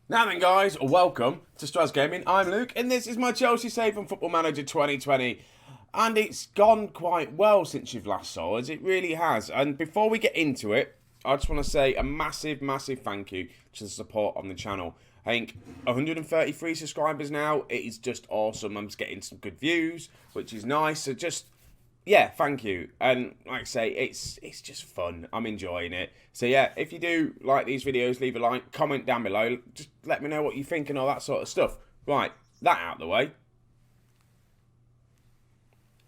Now then, guys, welcome to Straz Gaming. I'm Luke, and this is my Chelsea save on Football Manager 2020. And it's gone quite well since you've last saw us. It really has. And before we get into it, I just want to say a massive, massive thank you to the support on the channel. I think 133 subscribers now. It is just awesome. I'm just getting some good views, which is nice. So just yeah, thank you. And like I say, it's just fun. I'm enjoying it. So yeah, if you do like these videos, leave a like, comment down below. Just let me know what you think and all that sort of stuff. Right, that out of the way.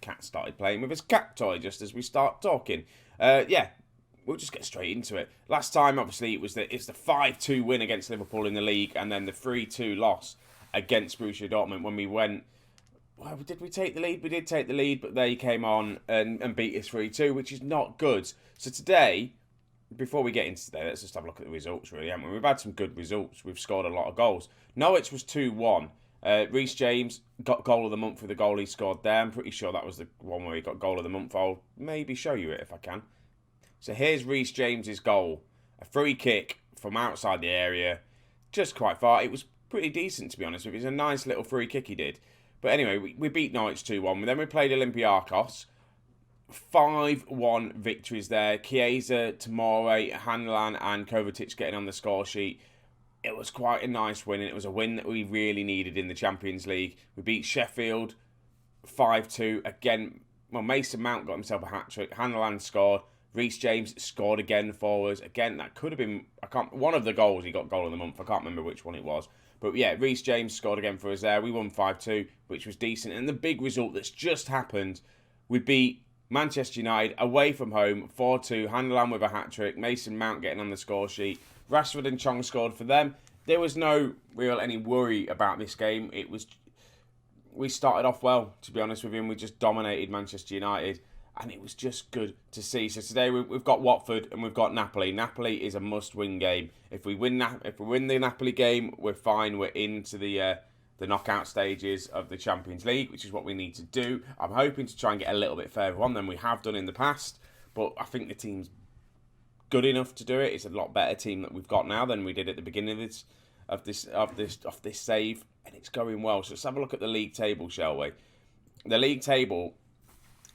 Cat started playing with his cat toy just as we start talking. Yeah, we'll just get straight into it. Last time, obviously, it's the 5-2 win against Liverpool in the league, and then the 3-2 loss against Borussia Dortmund when we went. Well, did we take the lead? We did take the lead, but they came on and beat us 3-2, which is not good. So today, before we get into today, let's just have a look at the results, really, haven't we? We've had some good results. We've scored a lot of goals. Norwich was 2-1. Reece James got goal of the month for the goal he scored there. I'm pretty sure that was the one where he got goal of the month. I'll maybe show you it if I can. So here's Reece James's goal. A free kick from outside the area, just quite far. It was pretty decent, to be honest with you. It was a nice little free kick he did. But anyway, we beat Norwich 2-1. Then we played Olympiacos. 5-1 victories there. Chiesa, Tomori, Hanlan and Kovacic getting on the score sheet. It was quite a nice win, and it was a win that we really needed in the Champions League. We beat Sheffield 5-2. Again, well, Mason Mount got himself a hat-trick. Hanlan scored. Reece James scored again for us. Again, that could have been one of the goals. He got goal of the month. I can't remember which one it was. But yeah, Reece James scored again for us there. We won 5-2, which was decent. And the big result that's just happened, we beat Manchester United away from home 4-2. Hanlan with a hat-trick. Mason Mount getting on the score sheet. Rashford and Chong scored for them. There was no real any worry about this game. We started off well, to be honest with you, and we just dominated Manchester United. And it was just good to see. So today we've got Watford and we've got Napoli. Napoli is a must-win game. If we win the Napoli game, we're fine. We're into the knockout stages of the Champions League, which is what we need to do. I'm hoping to try and get a little bit further on than we have done in the past, but I think the team's good enough to do it. It's a lot better team that we've got now than we did at the beginning of this save, and it's going well. So let's have a look at the league table, shall we? The league table,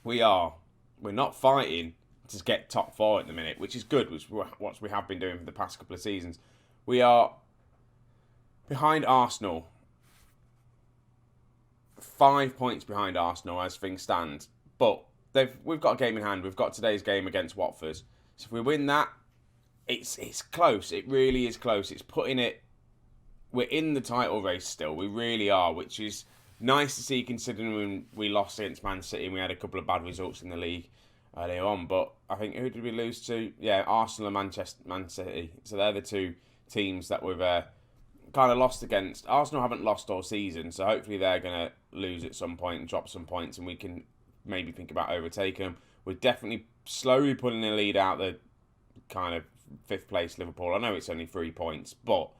we're not fighting to get top four at the minute, which is good, which what we have been doing for the past couple of seasons. We are behind Arsenal, 5 points behind Arsenal as things stand. But we've got a game in hand. We've got today's game against Watford. So if we win that, it's close. It really is close. It's putting it. We're in the title race still. We really are, which is nice to see considering when we lost against Man City and we had a couple of bad results in the league earlier on. But I think, who did we lose to? Yeah, Arsenal and Man City. So they're the two teams that we've kind of lost against. Arsenal haven't lost all season, so hopefully they're going to lose at some point and drop some points, and we can maybe think about overtaking them. We're definitely slowly pulling the lead out the kind of fifth place Liverpool. I know it's only 3 points, but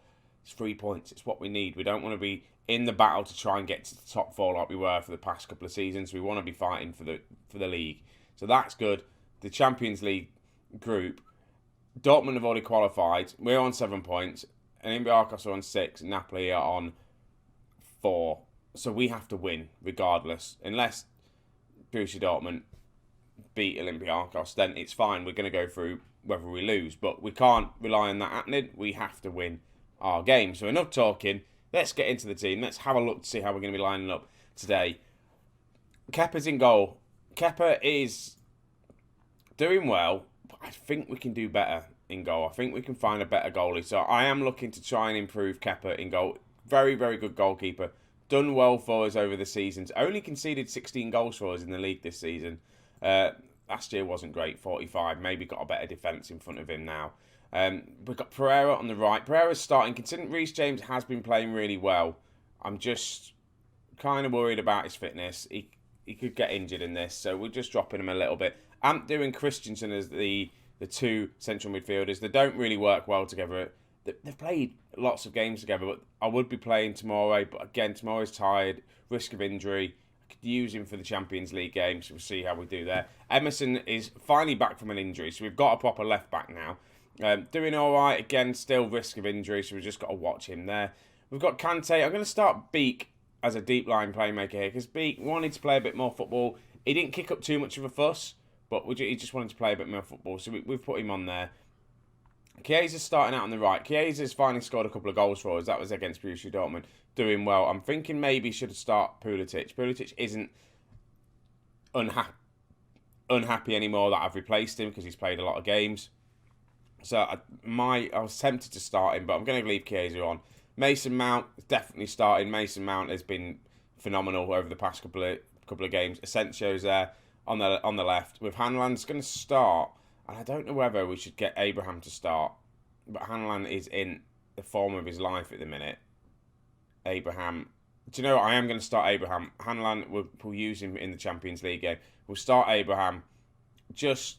it's 3 points. It's what we need. We don't want to be in the battle to try and get to the top four like we were for the past couple of seasons. We want to be fighting for the league. So that's good. The Champions League group, Dortmund have already qualified. We're on 7 points. And Olympiacos are on 6. And Napoli are on 4. So we have to win regardless. Unless Borussia Dortmund beat Olympiacos, then it's fine. We're going to go through whether we lose. But we can't rely on that happening. We have to win our game. So enough talking. Let's get into the team. Let's have a look to see how we're going to be lining up today. Kepa's in goal. Kepa is doing well, but I think we can do better in goal. I think we can find a better goalie. So I am looking to try and improve Kepa in goal. Very, very good goalkeeper. Done well for us over the seasons. Only conceded 16 goals for us in the league this season. Last year wasn't great, 45. Maybe got a better defence in front of him now. We've got Pereira on the right. Pereira's starting. Considering Reece James has been playing really well, I'm just kind of worried about his fitness. He could get injured in this, so we're just dropping him a little bit. Ampadu and Christensen as the two central midfielders. They don't really work well together. They've played lots of games together, but I would be playing Tomori. But again, Tomori's tired, risk of injury. I could use him for the Champions League games. So we'll see how we do there. Emerson is finally back from an injury, so we've got a proper left back now. Doing all right. Again, still risk of injury, so we've just got to watch him there. We've got Kante. I'm going to start Beak as a deep line playmaker here because Beak wanted to play a bit more football. He didn't kick up too much of a fuss, but he just wanted to play a bit more football, so we've put him on there. Chiesa's starting out on the right. Chiesa's finally scored a couple of goals for us. That was against Borussia Dortmund. Doing well. I'm thinking maybe should start Pulisic. Pulisic isn't unhappy anymore that I've replaced him because he's played a lot of games. So I was tempted to start him, but I'm going to leave Chiesa on. Mason Mount is definitely starting. Mason Mount has been phenomenal over the past couple of games. Asensio's there on the left. With Hanlan's going to start, and I don't know whether we should get Abraham to start, but Hanlan is in the form of his life at the minute. Abraham, do you know what? I am going to start Abraham. Hanlan, we'll use him in the Champions League game. We'll start Abraham just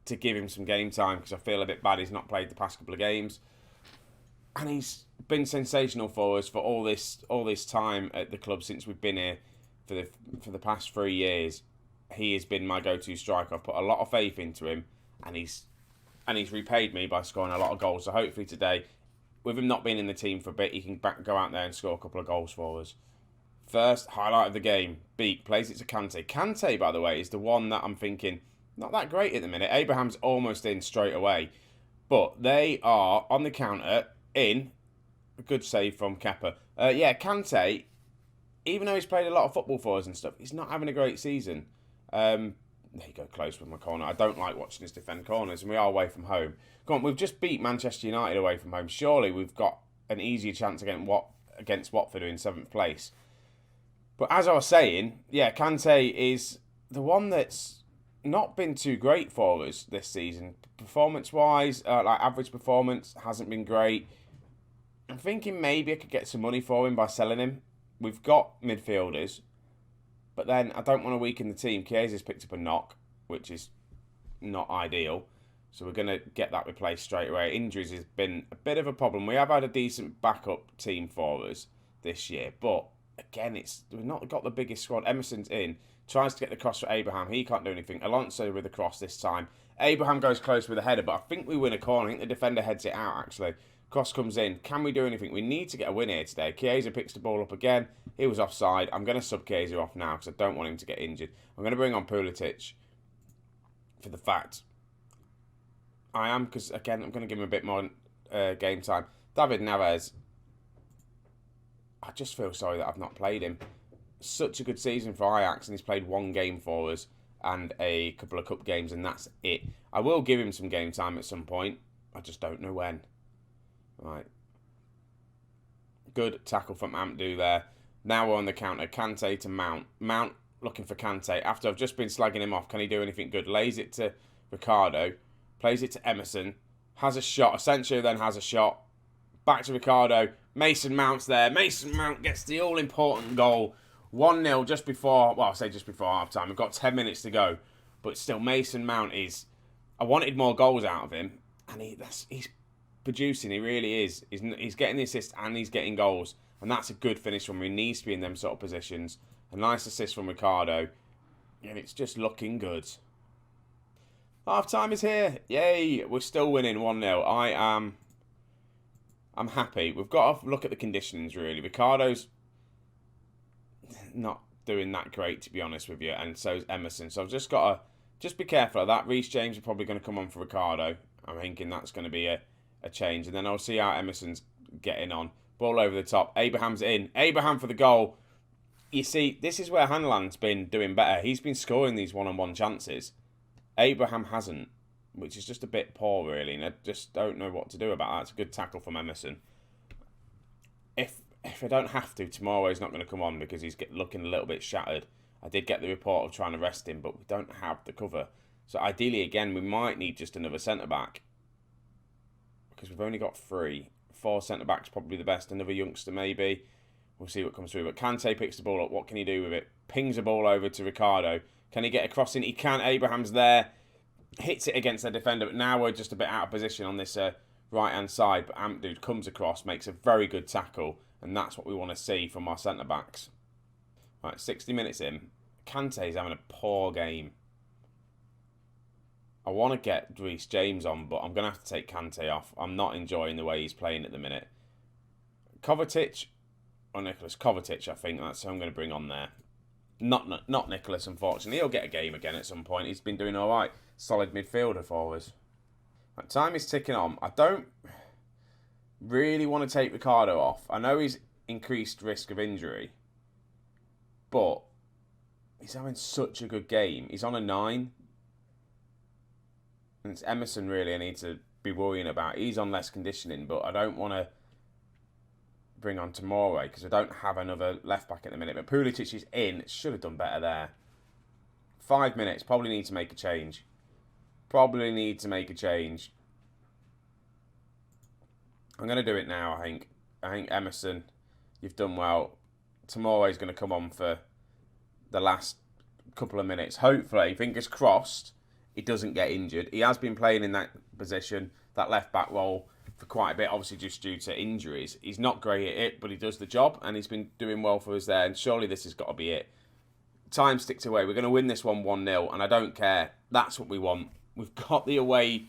to give him some game time because I feel a bit bad he's not played the past couple of games. And he's been sensational for us for all this time at the club since we've been here for the past 3 years. He has been my go-to striker. I've put a lot of faith into him, and he's repaid me by scoring a lot of goals. So hopefully today, with him not being in the team for a bit, he can go out there and score a couple of goals for us. First highlight of the game, Beak plays it to Kante. Kante, by the way, is the one that I'm thinking not that great at the minute. Abraham's almost in straight away, but they are on the counter in. A good save from Kepa. Kante, even though he's played a lot of football for us and stuff, he's not having a great season. There you go, close with my corner. I don't like watching us defend corners, and we are away from home. Come on, we've just beat Manchester United away from home. Surely we've got an easier chance against Watford in 7th place. But as I was saying, Kante is the one that's not been too great for us this season. Performance-wise, average performance hasn't been great. I'm thinking maybe I could get some money for him by selling him. We've got midfielders, but then I don't want to weaken the team. Chiesa's picked up a knock, which is not ideal. So we're going to get that replaced straight away. Injuries has been a bit of a problem. We have had a decent backup team for us this year, but again, we've not got the biggest squad. Emerson's in, tries to get the cross for Abraham. He can't do anything. Alonso with the cross this time. Abraham goes close with a header, but I think we win a corner. I think the defender heads it out, actually. Cross comes in. Can we do anything? We need to get a win here today. Chiesa picks the ball up again. He was offside. I'm going to sub Chiesa off now because I don't want him to get injured. I'm going to bring on Pulisic for the fact I am, because again, I'm going to give him a bit more game time. David Neves, I just feel sorry that I've not played him. Such a good season for Ajax, and he's played one game for us and a couple of cup games, and that's it. I will give him some game time at some point. I just don't know when. Right. Good tackle from Ampdu there. Now we're on the counter. Kante to Mount. Mount looking for Kante. After I've just been slagging him off, can he do anything good? Lays it to Ricardo. Plays it to Emerson. Has a shot. Asensio then has a shot. Back to Ricardo. Mason Mount's there. Mason Mount gets the all-important goal. 1-0 just before half-time. We've got 10 minutes to go. But still, Mason Mount is... I wanted more goals out of him. And he's producing. He really is. He's getting the assist and he's getting goals. And that's a good finish from him. He needs to be in them sort of positions. A nice assist from Ricardo. And it's just looking good. Half-time is here. Yay. We're still winning 1-0. I'm happy. We've got to look at the conditions, really. Ricardo's not doing that great, to be honest with you, and so's Emerson. So I've just got to be careful of that. Reece James is probably going to come on for Ricardo. I'm thinking that's going to be a change. And then I'll see how Emerson's getting on. Ball over the top. Abraham's in. Abraham for the goal. You see, this is where Hanlan's been doing better. He's been scoring these one-on-one chances. Abraham hasn't, which is just a bit poor, really, and I just don't know what to do about that. It's a good tackle from Emerson. If I don't have to, tomorrow he's not going to come on because he's looking a little bit shattered. I did get the report of trying to rest him, but we don't have the cover. So ideally, again, we might need just another centre-back because we've only got 3. 4 centre-backs, probably the best. Another youngster, maybe. We'll see what comes through. But Kante picks the ball up. What can he do with it? Pings the ball over to Ricardo. Can he get a cross in? He can. Abraham's there. Hits it against the defender. But now we're just a bit out of position on this right-hand side. But Ampdu comes across, makes a very good tackle. And that's what we want to see from our centre-backs. Right, 60 minutes in. Kante's having a poor game. I want to get Reece James on, but I'm going to have to take Kante off. I'm not enjoying the way he's playing at the minute. Kovacic or Nicholas? Kovacic, I think. That's who I'm going to bring on there. Not Nicholas, unfortunately. He'll get a game again at some point. He's been doing all right. Solid midfielder for us. Right, time is ticking on. I don't really want to take Ricardo off. I know he's increased risk of injury, but he's having such a good game. He's on a 9. And it's Emerson, really, I need to be worrying about. He's on less conditioning, but I don't want to bring on Tomori because I don't have another left-back at the minute. But Pulisic is in. Should have done better there. 5 minutes. Probably need to make a change. I'm going to do it now, I think. I think Emerson, you've done well. Tomori is going to come on for the last couple of minutes. Hopefully, fingers crossed, he doesn't get injured. He has been playing in that position, that left-back role, for quite a bit, obviously just due to injuries. He's not great at it, but he does the job, and he's been doing well for us there, and surely this has got to be it. Time sticks away. We're going to win this one 1-0, and I don't care. That's what we want. We've got the away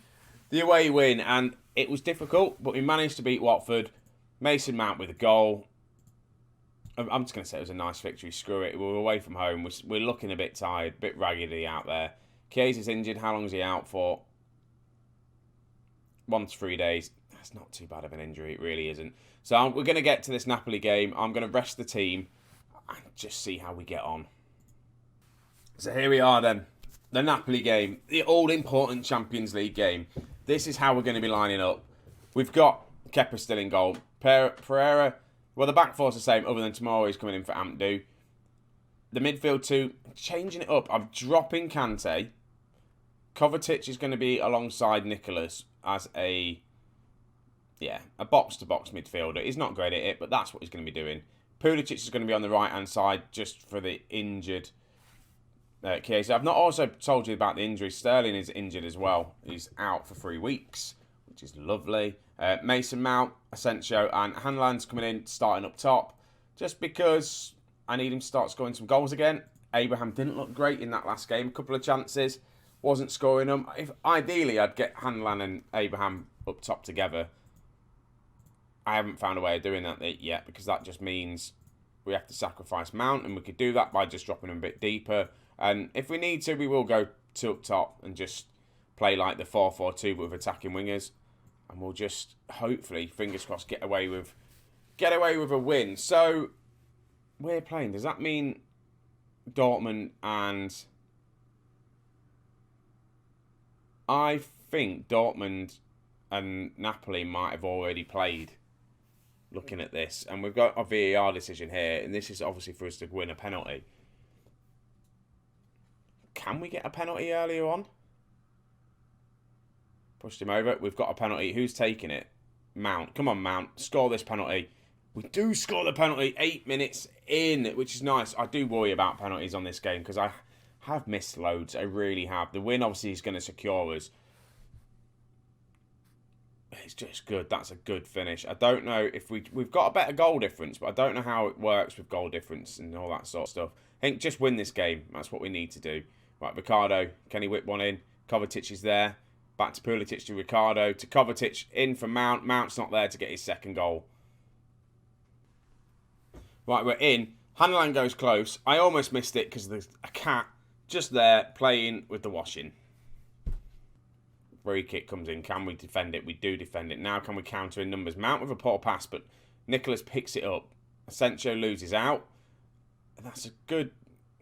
win, and it was difficult, but we managed to beat Watford. Mason Mount with a goal. I'm just going to say it was a nice victory. Screw it. We were away from home. We're looking a bit tired, a bit raggedy out there. Kiesa's injured. How long is he out for? 1 to 3 days. That's not too bad of an injury. It really isn't. So we're going to get to this Napoli game. I'm going to rest the team and just see how we get on. So here we are then. The Napoli game. The all-important Champions League game. This is how we're going to be lining up. We've got Kepa still in goal. Pereira, well, the back four's the same, other than tomorrow he's coming in for Ampdu. The midfield two, changing it up. I'm dropping Kante. Kovacic is going to be alongside Nicholas as a box-to-box midfielder. He's not great at it, but that's what he's going to be doing. Pulisic is going to be on the right-hand side just for the injured Chiesa. I've not also told you about the injury. Sterling is injured as well. He's out for 3 weeks, which is lovely. Mason Mount, Asensio, and Hanlan's coming in, starting up top, just because I need him to start scoring some goals again. Abraham didn't look great in that last game. A couple of chances, wasn't scoring them. Ideally, I'd get Hanlan and Abraham up top together. I haven't found a way of doing that yet, because that just means we have to sacrifice Mount, and we could do that by just dropping him a bit deeper. And if we need to, we will go 2 up top and just play like the 4-4-2 with attacking wingers. And we'll just, hopefully, fingers crossed, get away with a win. So, we're playing. Does that mean Dortmund and... I think Dortmund and Napoli might have already played, looking at this. And we've got a VAR decision here, and this is obviously for us to win a penalty. Can we get a penalty earlier on? Pushed him over. We've got a penalty. Who's taking it? Mount. Come on, Mount. Score this penalty. We do score the penalty 8 minutes in, which is nice. I do worry about penalties on this game because I have missed loads. I really have. The win, obviously, is going to secure us. It's just good. That's a good finish. I don't know if we've got a better goal difference, but I don't know how it works with goal difference and all that sort of stuff. I think just win this game. That's what we need to do. Right, Ricardo. Can he whip one in? Kovacic is there. Back to Pulisic to Ricardo. To Kovacic. In for Mount. Mount's not there to get his second goal. Right, we're in. Hanlan goes close. I almost missed it because there's a cat just there playing with the washing. Free kick comes in. Can we defend it? We do defend it. Now can we counter in numbers? Mount with a poor pass, but Nicholas picks it up. Asensio loses out. And that's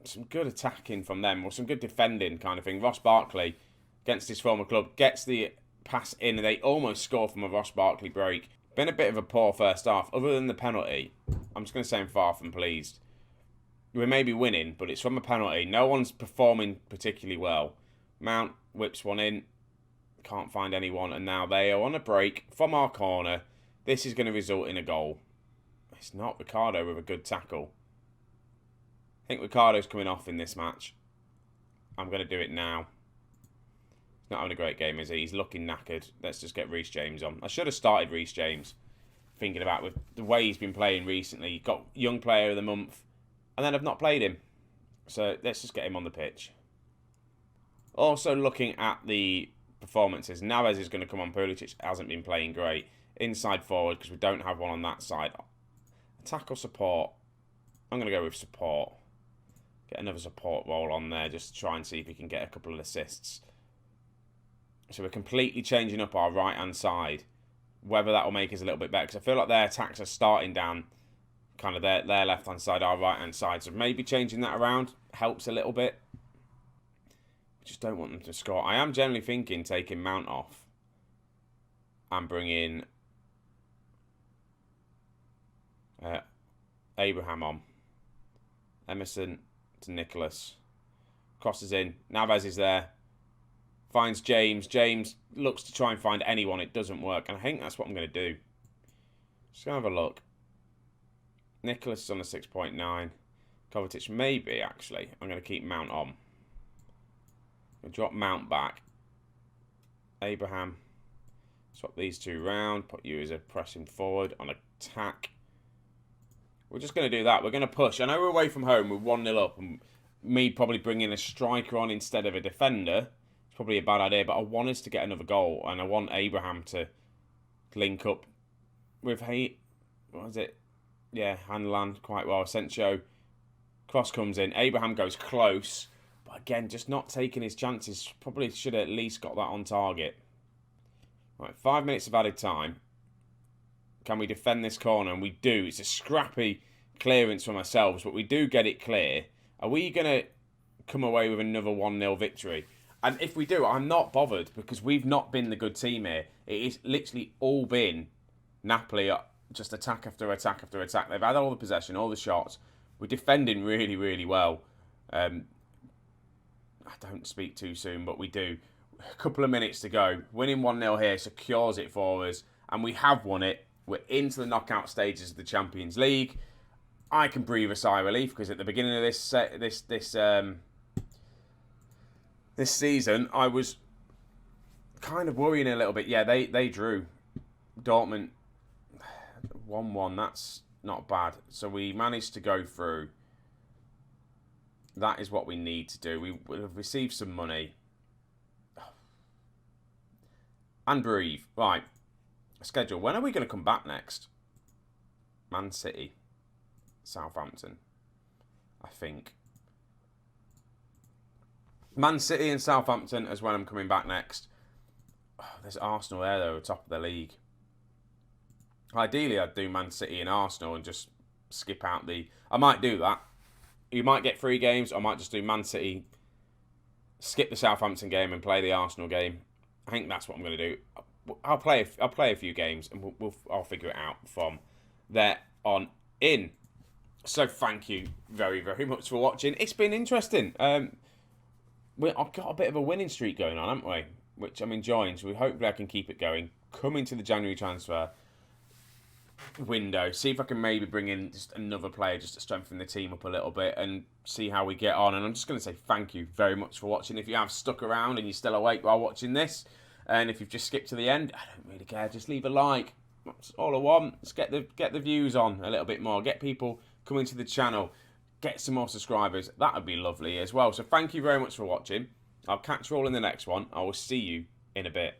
some good attacking from them, or some good defending kind of thing. Ross Barkley, against his former club, gets the pass in, and they almost score from a Ross Barkley break. Been a bit of a poor first half. Other than the penalty, I'm just going to say I'm far from pleased. We may be winning, but it's from a penalty. No one's performing particularly well. Mount whips one in. Can't find anyone, and now they are on a break from our corner. This is going to result in a goal. It's not. Ricardo with a good tackle. I think Ricardo's coming off in this match. I'm going to do it now. He's not having a great game, is he? He's looking knackered. Let's just get Reece James on. I should have started Reece James. Thinking about with the way he's been playing recently. He got Young Player of the Month. And then I've not played him. So let's just get him on the pitch. Also, looking at the performances, Navas is going to come on. Pulisic hasn't been playing great. Inside forward, because we don't have one on that side. Attack or support? I'm going to go with support. Get another support role on there just to try and see if we can get a couple of assists. So we're completely changing up our right-hand side. Whether that will make us a little bit better, because I feel like their attacks are starting down kind of their left-hand side, our right-hand side. So maybe changing that around helps a little bit. We just don't want them to score. I am generally thinking taking Mount off and bringing Abraham on. Emerson to Nicholas. Crosses in. Navas is there. Finds James. James looks to try and find anyone. It doesn't work. And I think that's what I'm going to do. Just going to have a look. Nicholas is on a 6.9. Kovacic maybe, actually. I'm going to keep Mount on. I'll drop Mount back. Abraham. Swap these two round. Put you as a pressing forward on attack. We're just going to do that. We're going to push. I know we're away from home. We're 1-0 up. And me probably bringing a striker on instead of a defender. It's probably a bad idea. But I want us to get another goal. And I want Abraham to link up with what is it? Yeah, Hanlan quite well. Asensio. Cross comes in. Abraham goes close. But again, just not taking his chances. Probably should have at least got that on target. Right, 5 minutes of added time. Can we defend this corner? And we do. It's a scrappy clearance from ourselves, but we do get it clear. Are we going to come away with another 1-0 victory? And if we do, I'm not bothered because we've not been the good team here. It is literally all been Napoli, just attack after attack after attack. They've had all the possession, all the shots. We're defending really, really well. I don't speak too soon, but we do. A couple of minutes to go. Winning 1-0 here secures it for us, and we have won it. We're into the knockout stages of the Champions League. I can breathe a sigh of relief because at the beginning of this season, I was kind of worrying a little bit. Yeah, they drew Dortmund 1-1. That's not bad. So we managed to go through. That is what we need to do. We have received some money. And breathe. Right. Schedule. When are we going to come back next? Man City. Southampton. I think. Man City and Southampton is when I'm coming back next. Oh, there's Arsenal there, though, top of the league. Ideally, I'd do Man City and Arsenal and just skip out the... I might do that. You might get 3 games. I might just do Man City, skip the Southampton game and play the Arsenal game. I think that's what I'm going to do. I'll play a few games and I'll figure it out from there on in. So thank you very, very much for watching. It's been interesting. I've got a bit of a winning streak going on, haven't we? Which I'm enjoying. So hopefully I can keep it going. Coming to the January transfer window. See if I can maybe bring in just another player just to strengthen the team up a little bit and see how we get on. And I'm just going to say thank you very much for watching. If you have stuck around and you're still awake while watching this, and if you've just skipped to the end, I don't really care. Just leave a like. That's all I want. Let's get the views on a little bit more. Get people coming to the channel. Get some more subscribers. That would be lovely as well. So thank you very much for watching. I'll catch you all in the next one. I will see you in a bit.